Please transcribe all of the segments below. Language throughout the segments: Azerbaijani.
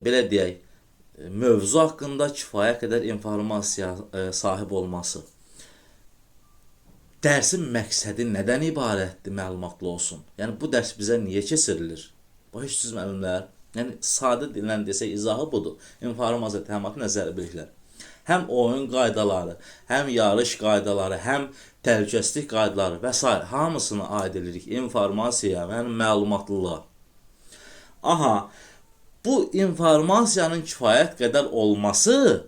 belə deyək, mövzu haqqında kifayət qədər informasiya sahib olması. Dərsin məqsədi nədən ibarətdir, məlumatlı olsun. Yəni bu dərs bizə niyə keçirilir? Başa müəllimlər, yəni sadə dillə desək izahı budur. İnformasiya təminatı nəzəri biliklər. Həm oyun qaydaları, həm yarış qaydaları, həm təhlükəsizlik qaydaları və s. hamısını aid edirik informasiyaya, yəni məlumatlılığa. Aha, bu informasiyanın kifayət qədər olması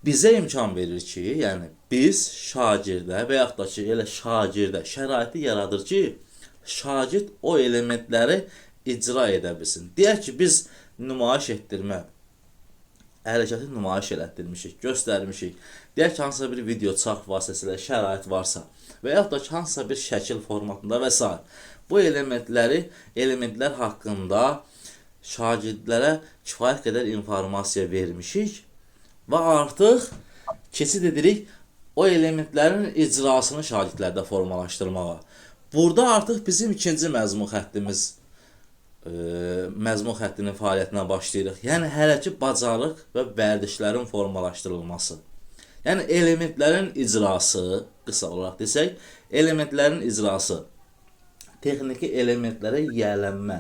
bizə imkan verir ki, yəni biz şagirdə və yaxud da ki, elə şagirdə şəraiti yaradır ki, şagird o elementləri icra edə bilsin. Deyək ki, biz nümayiş etdirmə hərəkəti nümayiş elətdirmişik, göstərmişik. Deyək ki, hansısa bir video çarx vasitəsilə şərait varsa və yaxud da ki, hansısa bir şəkil formatında və s. Bu elementlər haqqında şagirdlərə kifayət qədər informasiya vermişik və artıq keçid edirik o elementlərin icrasını şagirdlərdə formalaşdırmağa. Burada artıq bizim ikinci məzmun xəttinin fəaliyyətinə başlayırıq. Yəni hələ ki bacarıq və vərdişlərin formalaşdırılması. Yəni elementlərin icrası, qısa olaraq desək, elementlərin icrası, texniki elementlərə yiyələnmə.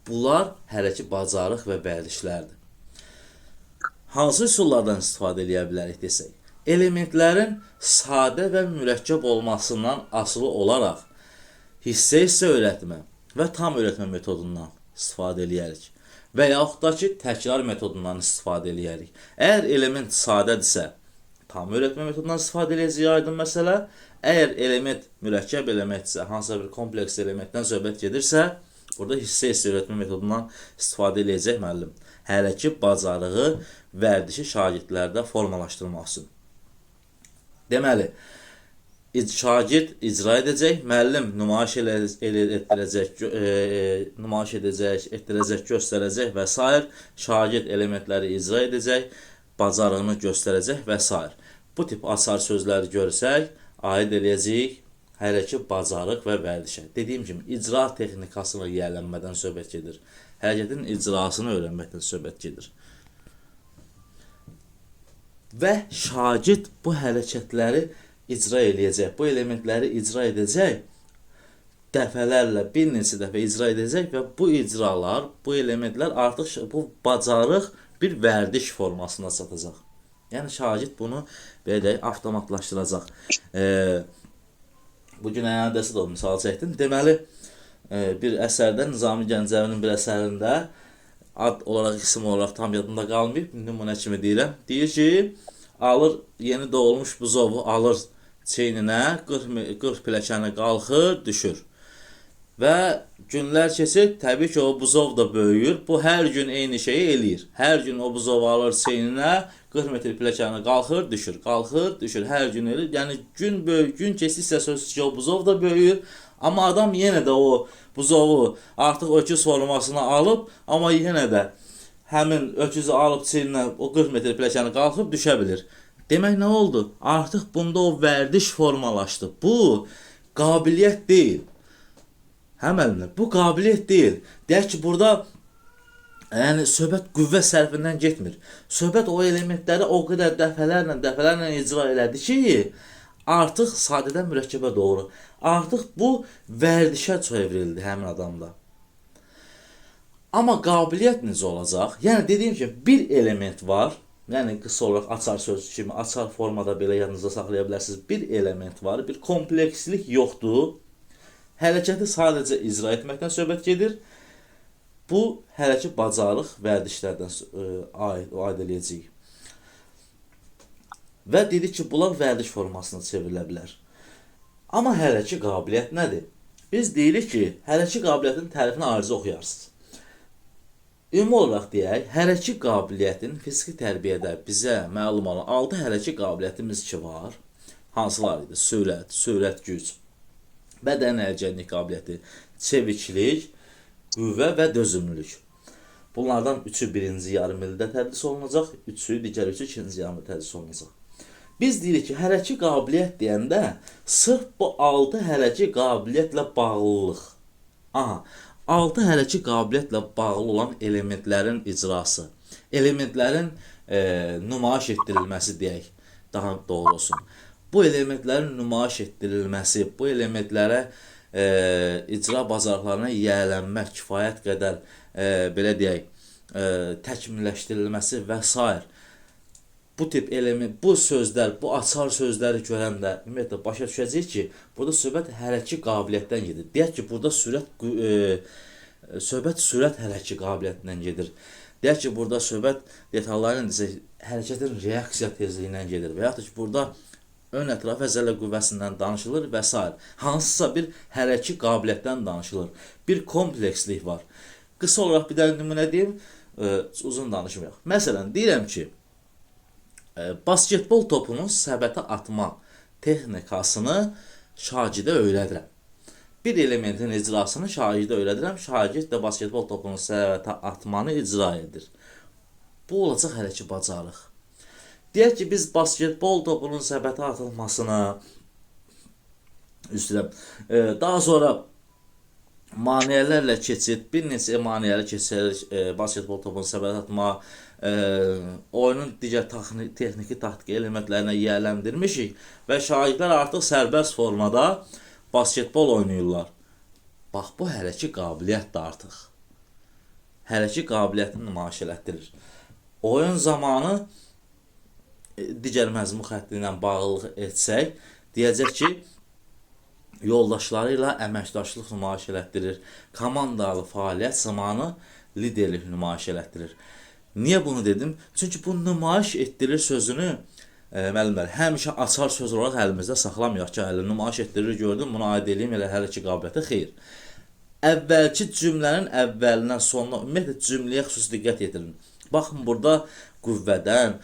Bunlar hələ ki bacarıq və vərdişlərdir. Hansı üsullardan istifadə edə bilərik desək? Elementlərin sadə və mürəkkəb olmasından asılı olaraq hissə-hissə öyrətmə və tam öyrətmə metodundan istifadə edərik və yaxud da ki, təkrar metodundan istifadə edərik. Əgər element sadədirsə, tam öyrətmə metodundan istifadə edəcəyik, aydın məsələ. Əgər element mürəkkəb elementdirsə, hansısa bir kompleks elementdən söhbət gedirsə, burada hissə-hissə öyrətmə metodundan istifadə edəcək müəllim. Hələ ki, bacarığı, vərdişi şagirdlərdə formalaşdırmaq üçün. Deməli, şagird icra edəcək, müəllim nümayiş etdirəcək, göstərəcək və s. Şagird elementləri icra edəcək, bacarığını göstərəcək və s. Bu tip açar sözləri görsək, aid eləyəcəyik hələ ki bacarıq və vərdişə. Dediyim kimi, icra texnikasını yiyələnmədən söhbət gedir. Hərəkətin icrasını öyrənməkdən söhbət gedir. Və şagird bu hərəkətləri icra eləyəcək, bu elementləri icra edəcək, dəfələrlə, bir neçə dəfə icra edəcək və bu icralar, bu elementlər artıq bu bacarıq bir vərdiş formasına çatacaq. Yəni şagird bunu belə deyək, avtomatlaşdıracaq. Bugün əyənədəsi də o misal çəkdim. Deməli, bir əsərdə, Nizami Gəncəvinin bir əsərində ad olaraq, isim olaraq tam yadımda qalmayıb, nümunə kimi deyirəm. Deyir ki, alır yeni doğulmuş buzovu, alır çeyninə, 40 pilləkəni qalxır, düşür. Və günlər keçir, təbii ki, o buzov da böyüyür. Bu hər gün eyni şeyi eləyir. Hər gün o buzovu alır çeyninə, 40 metr pilləkəni qalxır, düşür, hər gün eləyir. Yəni gün keçdikcə sözsüz ki, o buzov da böyüyür. Amma adam yenə də o buzovu artıq öküz formasına alıb, amma yenə də həmin öküzü alıb çiyninə o 40 metr pilləkəni qalxıb düşə bilir. Demək nə oldu? Artıq bunda o vərdiş formalaşdı. Bu qabiliyyət deyil. Hə müəllimlər, bu qabiliyyət deyil. Deyək ki, burada yəni söhbət qüvvə sərfindən getmir. Söhbət o elementləri o qədər dəfələrlə icra elədi ki, artıq sadədən mürəkkəbə doğru. Artıq bu vərdişə çevrildi həmin adamda. Amma qabiliyyət necə olacaq? Yəni dediyim kimi bir element var. Yəni qısa olaraq açar söz kimi, açar formada belə yadınızda saxlaya bilərsiniz. Bir element var, bir komplekslik yoxdur. Hərəkəti sadəcə icra etməkdən söhbət gedir. Bu hələ ki bacarıq vərdişlərdən aid eləyəcəyik. Və dedik ki, bunlar vərdiş formasına çevrilə bilər. Amma hələ ki qabiliyyət nədir? Biz deyirik ki, hələ ki qabiliyyətin tərifini ayrıca oxuyarsınız. Ümumi olaraq deyək, hələ ki qabiliyyətin fiziki tərbiyədə bizə məlum olan 6 hələ ki qabiliyyətimiz ki var. Hansılar idi? Sürət, güc, bədən əlcənlik qabiliyyəti, çeviklik, qüvvə və dözümlülük. Bunlardan 3-ü birinci yarım ildə tədris olunacaq, digər 3-ü ikinci yarım ildə tədris olunacaq. Biz deyirik ki, hərəki qabiliyyət deyəndə sırf bu 6 hərəki qabiliyyətlə bağlılıq. 6 hərəkət qabiliyyətlə bağlı olan elementlərin icrası, elementlərin nümayiş etdirilməsi deyək, daha doğru olsun. Bu elementlərin nümayiş etdirilməsi, bu elementlərə icra bacarıqlarına yiyələnmək, kifayət qədər belə deyək, təkmilləşdirilməsi və s. Bu tip element, bu sözlər, bu açar sözləri görəndə ümumiyyətlə başa düşəcək ki, burada söhbət hərəkət qabiliyyətdən gedir. Deyək ki, burada söhbət sürət hərəkət qabiliyyətindən gedir. Deyək ki, burada söhbət detallarla hərəkətin reaksiya tezliyindən gedir və yaxud da ki, burada ön ətraf əzələ qüvvəsindən danışılır və s. Hansısa bir hərəkət qabiliyyətdən danışılır. Bir komplekslik var. Qısa olaraq bir dənə nümunə deyim, uzun danışmayaq. Məsələn, deyirəm ki, basketbol topunun səbətə atma texnikasını şagirdə öyrədirəm. Bir elementin icrasını şagirdə öyrədirəm. Şagird də basketbol topunun səbətə atmanı icra edir. Bu olacaq hərəkət bacarıq. Deyək ki, biz basketbol topunun səbətə atılmasına daha sonra maniyələrlə keçid, bir neçə maniyələ keçirik, basketbol topunun səbətə atma, oyunun digər texniki taktiki elementlərinə yiyələndirmişik və şagirdlər artıq sərbəst formada basketbol oynayırlar. Bax, bu hərəkət qabiliyyətdir artıq. Hərəkət qabiliyyətini nümayiş elətdirir. Oyun zamanı digər məzmun xətti ilə bağlılıq etsək, deyəcək ki, yoldaşları ilə əməkdaşlıq nümayiş elətdirir. Komandalı fəaliyyət zamanı liderlik nümayiş elətdirir. Niyə bunu dedim? Çünki bu nümayiş etdirir sözünü müəllimlər həmişə açar söz olaraq əlimizdə saxlamayaq ki, əli nümayiş etdirir, gördüm, buna aid eləyim elə hərəkət qabiliyyəti, xeyr. Əvvəlki cümlənin əvvəlindən sonuna ümumiyyətlə cümləyə xüsusi diqqət yetirin. Baxın, burada qüvvədən,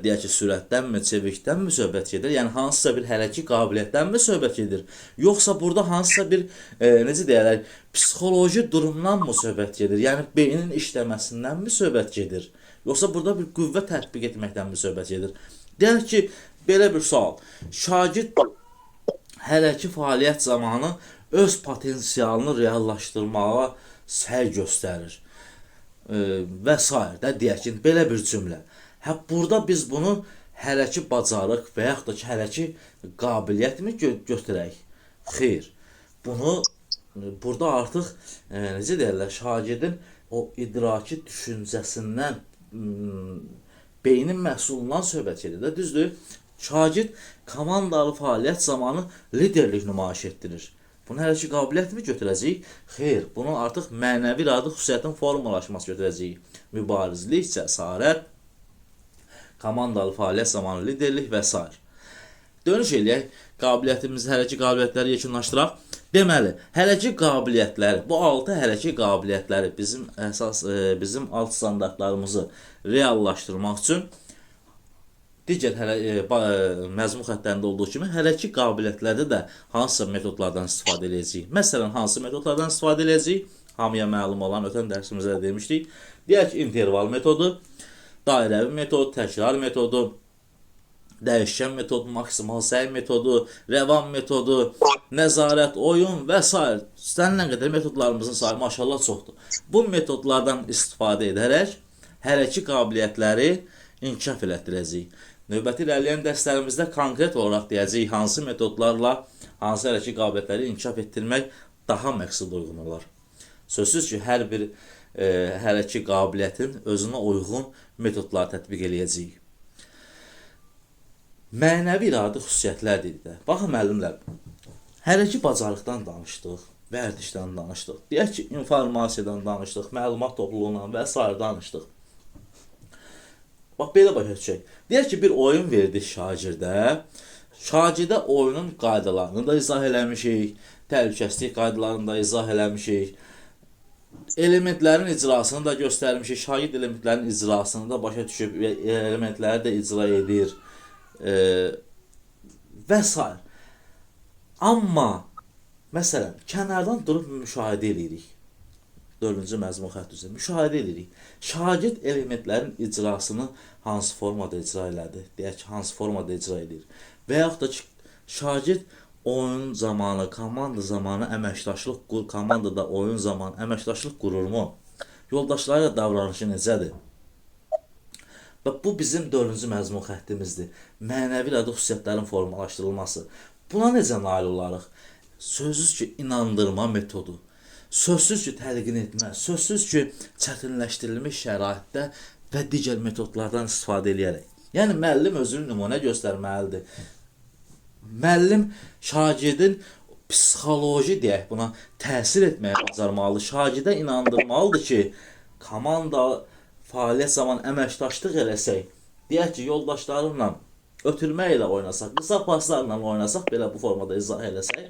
deyək ki, sürətdənmi, çevikdənmi söhbət gedir? Yəni, hansısa bir hərəkət qabiliyyətdənmi söhbət gedir? Yoxsa burada hansısa bir, necə deyərək, psixoloji durumdanmı söhbət gedir? Yəni, beynin işləməsindənmi söhbət gedir? Yoxsa burada bir qüvvə tətbiq etməkdənmi söhbət gedir? Deyək ki, belə bir sual. Şagird hərəkət fəaliyyət zamanı öz potensialını reallaşdırmağa səy göstərir. Və s. də deyək ki, belə bir cümlə. Burada biz bunu hərəkət bacarıq və yaxud da ki, hərəkət qabiliyyətmi götürək? Xeyr. Bunu burada artıq necə deyirlər, şagirdin o idraki düşüncəsindən, beynin məhsulundan söhbət gedir. Düzdür? Şagird komandalı fəaliyyət zamanı liderlik nümayiş etdirir. Bunu hərəkət qabiliyyətmi götürəcəyik? Xeyr, bunu artıq mənəvi iradi xüsusiyyətin formalaşması götürəcəyik. Mübarizlik, cəsarət, komandalı fəaliyyət zamanı liderlik və s. Dönüş eləyək, qabiliyyətimizi, hərəkət qabiliyyətləri yekunlaşdıraq. Deməli, hərəkət qabiliyyətləri, bu 6 hərəkət qabiliyyətləri bizim alt standartlarımızı reallaşdırmaq üçün digər məzmun xəttlərində olduğu kimi hərəkət qabiliyyətlərdə də hansısa metodlardan istifadə edəcəyik. Məsələn, hansı metodlardan istifadə edəcəyik? Hamıya məlum olan ötən dərsimizdə demişdik. Deyək ki, interval metodu, dairəvi metod, təkrar metodu, dəyişkən metod, maksimal səy metodu, rəvan metodu, nəzarət, oyun və s. İstənilən qədər metodlarımızın sayı maşallah çoxdur. Bu metodlardan istifadə edərək hərəkət qabiliyyətləri inkişaf elətdirəcəyik. Növbəti irəliləyən dərslərimizdə konkret olaraq deyəcəyik hansı metodlarla hansı hərəkət qabiliyyətləri inkişaf etdirmək daha məqsəd uyğun olar. Sözsüz ki, hər bir hərəkət qabiliyyətin özünə uyğun metodlar tətbiq eləyəcəyik. Mənəvi iradi xüsusiyyətlər dedik. Baxın müəllimlər, hərəkət bacarıqdan danışdıq, vərdişdən danışdıq, deyək ki, informasiyadan danışdıq, məlumat topluluğundan və s. danışdıq. Bax, belə başa düşək. Deyək ki, bir oyun verdik şagirdə. Şagirdə oyunun qaydalarını da izah eləmişik, təhlükəsizlik qaydalarını da izah eləmişik, elementlərin icrasını da göstərmişik, şagird elementlərin icrasını da başa düşüb, elementləri də icra edir və s. Amma, məsələn, kənardan durub müşahidə edirik. 4-cü məzmun xətt üzrə müşahidə edirik. Şagird elementlərin icrasını hansı formada icra elədi? Deyək ki, hansı formada icra edir? Və yaxud da ki, şagird oyun zamanı, komanda zamanı əməkdaşlıq komandada oyun zamanı əməkdaşlıq qururmu? Yoldaşlarla davranışı necədir? Və bu bizim 4-cü məzmun xəttimizdir. Mənəvi lədə xüsusiyyətlərin formalaşdırılması. Buna necə nail olarıq? Sözsüz ki, inandırma metodu. Sözsüz ki, təlqin etmə. Sözsüz ki, çətinləşdirilmiş şəraitdə və digər metodlardan istifadə edərək. Yəni, müəllim özünü nümunə göstərməlidir. Müəllim şagirdin psixoloji deyək buna təsir etməyə bacarmalı. Şagirdə inandırmalıdır ki, komanda fəaliyyət zamanı əməkdaşlıq eləsək, deyək ki, yoldaşlarımla ötürmə ilə oynasaq, qısa paslarla oynasaq, belə bu formada izah eləsək,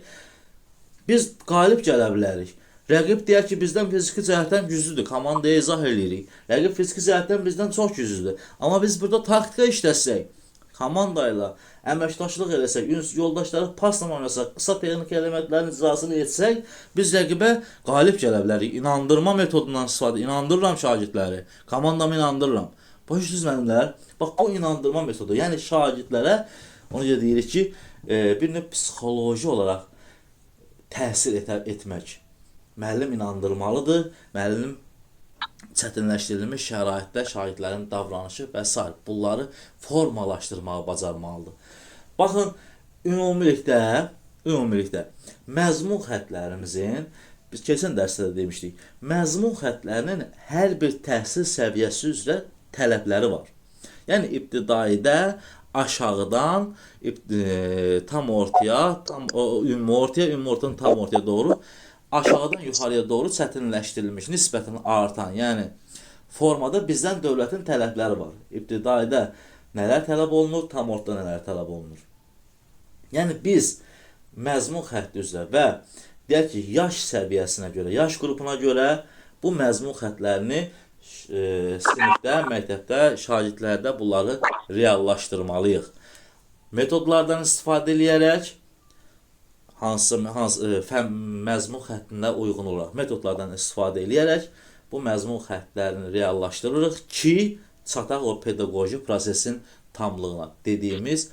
biz qalib gələ bilərik. Rəqib deyək ki, bizdən fiziki cəhətdən güclüdür, komandaya izah eləyirik. Rəqib fiziki cəhətdən bizdən çox güclüdür. Amma biz burada taktika işləsək, komanda ilə əməkdaşlıq eləsək, yoldaşları pasla oynasaq, qısa texniki elementlərin icrasını etsək, biz rəqibə qalib gələ bilərik. İnandırma metodundan istifadə, inandırıram şagirdləri, komandamı inandırıram. Başsız müəllimlər, bax bu inandırma metodu, yəni şagirdlərə, onu deyirik ki, bir növ psixoloji olaraq təsir etmək. Müəllim inandırmalıdır, müəllim çətinləşdirilmiş şəraitdə şagirdlərin davranışı və s. bunları formalaşdırmağı bacarmalıdır. Baxın, ümumilikdə məzmun xətlərimizin, biz keçən dərsdə də demişdik, məzmun xətlərinin hər bir təhsil səviyyəsi üzrə tələbləri var. Yəni, ibtidaidə aşağıdan tam ortaya, ümumi ortadan tam ortaya doğru, aşağıdan yuxarıya doğru çətinləşdirilmiş, nisbətən artan, yəni formada bizdən dövlətin tələbləri var. İbtidaidə nələr tələb olunur, tam ortada nələr tələb olunur. Yəni biz məzmun xətti üzrə və deyək ki, yaş səviyyəsinə görə, yaş qrupuna görə bu məzmun xətlərini sinifdə, məktəbdə, şagirdlərdə bunları reallaşdırmalıyıq. Metodlardan istifadə edərək, hansı məzmun xəttində uyğun olaraq metodlardan istifadə edərək bu məzmun xəttlərini reallaşdırırıq ki, çataq o pedaqoji prosesin tamlığına. Dediyimiz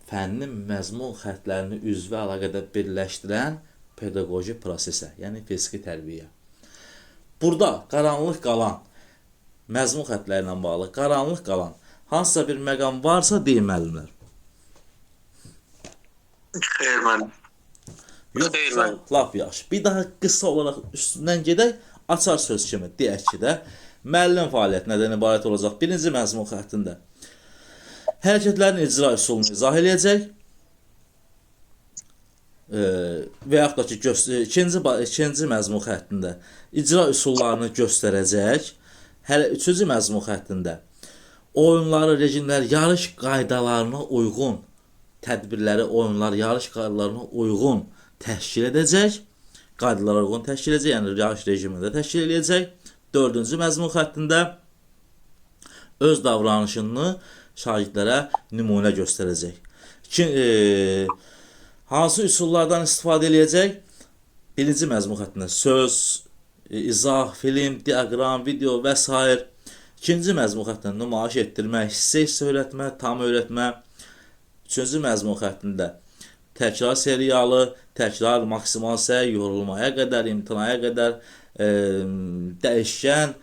fənnin məzmun xəttlərini üzvə əlaqədə birləşdirən pedaqoji prosesə, yəni fiziki tərbiyə. Burada qaranlıq qalan, məzmun xəttləri ilə bağlı qaranlıq qalan hansısa bir məqam varsa deyin müəllimlər. Xeyr müəllim. Yoxsa laf yaxşı. Bir daha qısa olaraq üstündən gedək, açar söz kimi deyək ki də, müəllim fəaliyyəti nədən ibarət olacaq? Birinci məzmun xəttində hərəkətlərin icra üsulunu izah edəcək və yaxud da ki, ikinci məzmun xəttində icra üsullarını göstərəcək. Hələ üçüncü məzmun xəttində oyunları, rejimlər, yarış qaydalarına uyğun tədbirləri, oyunlar, yarış qaydalarına uyğun təşkil edəcək, qaydalara uyğun təşkil edəcək, yəni yarış rejimində təşkil edəcək. Dördüncü məzmun xəttində öz davranışını şagirdlərə nümunə göstərəcək. Hansı üsullardan istifadə edəcək? Birinci məzmun xəttində söz, izah, film, diaqram, video və s. İkinci məzmun xəttində nümayiş etdirmək, hissə öyrətmə, tam öyrətmə. Üçüncü məzmun xəttində təkrar serialı, təkrar maksimal səy, yorulmaya qədər, imtinaya qədər, dəyişkən,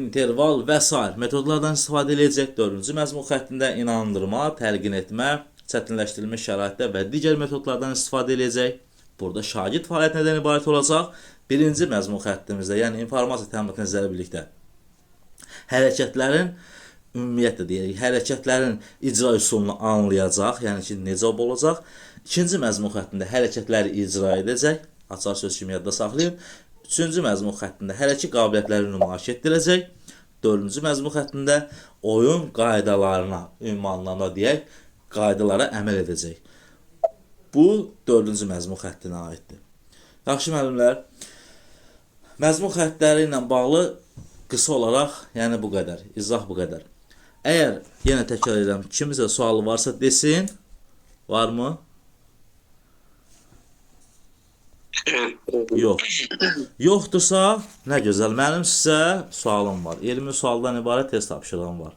interval və s. metodlardan istifadə edəcək. Dördüncü məzmun xəttində inandırma, təlqin etmə, çətinləşdirilmiş şəraitdə və digər metodlardan istifadə edəcək. Burada şagird fəaliyyəti nədən ibarət olacaq? Birinci məzmun xəttimizdə, yəni informasiya təminat nəzəri birlikdə hərəkətlərin ümumiyyətlə deyirik, hərəkətlərin icra üsulunu anlayacaq, yəni ki, necə olacaq. İkinci məzmun xəttində hərəkətləri icra edəcək, açar söz kimi yadda saxlayın. Üçüncü məzmun xəttində hərəkət qabiliyyətləri nümayiş etdirəcək. Dördüncü məzmun xəttində oyun qaydalarına, ümumi anlamda deyək, qaydalara əməl edəcək. Bu dördüncü məzmun xəttinə aiddir. Yaxşı müəllimlər, məzmun xəttləri ilə bağlı qısa olaraq, yəni bu qədər, izah bu qədər. Əgər, yenə təkrar edirəm, kimisə sualı varsa desin, varmı? Yox. Yoxdursa, nə gözəl, mənim sizə sualım var. 20 sualdan ibarət test tapşırığım var.